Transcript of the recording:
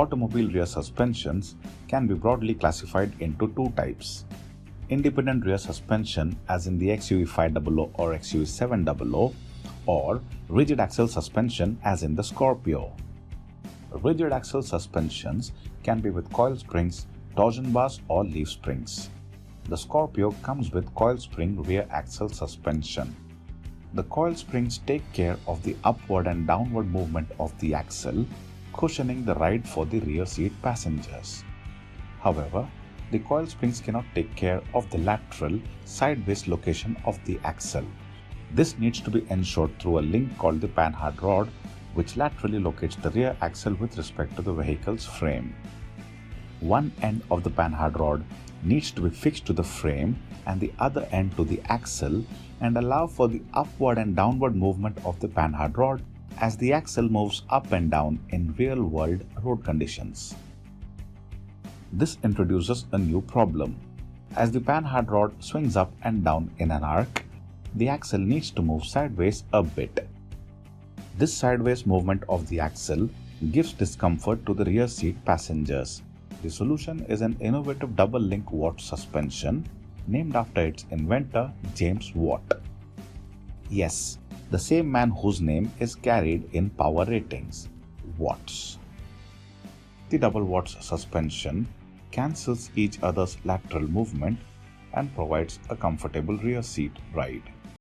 Automobile rear suspensions can be broadly classified into two types. Independent rear suspension as in the XUV500 or XUV700, or rigid axle suspension as in the Scorpio. Rigid axle suspensions can be with coil springs, torsion bars or leaf springs. The Scorpio comes with coil spring rear axle suspension. The coil springs take care of the upward and downward movement of the axle, cushioning the ride for the rear seat passengers. However, the coil springs cannot take care of the lateral, sideways location of the axle. This needs to be ensured through a link called the panhard rod, which laterally locates the rear axle with respect to the vehicle's frame. One end of the panhard rod needs to be fixed to the frame and the other end to the axle and allow for the upward and downward movement of the panhard rod as the axle moves up and down in real-world road conditions. This introduces a new problem. As the panhard rod swings up and down in an arc, the axle needs to move sideways a bit. This sideways movement of the axle gives discomfort to the rear seat passengers. The solution is an innovative double-link Watt suspension named after its inventor, James Watt. Yes, the same man whose name is carried in power ratings, watts. The double Watts suspension cancels each other's lateral movement and provides a comfortable rear seat ride.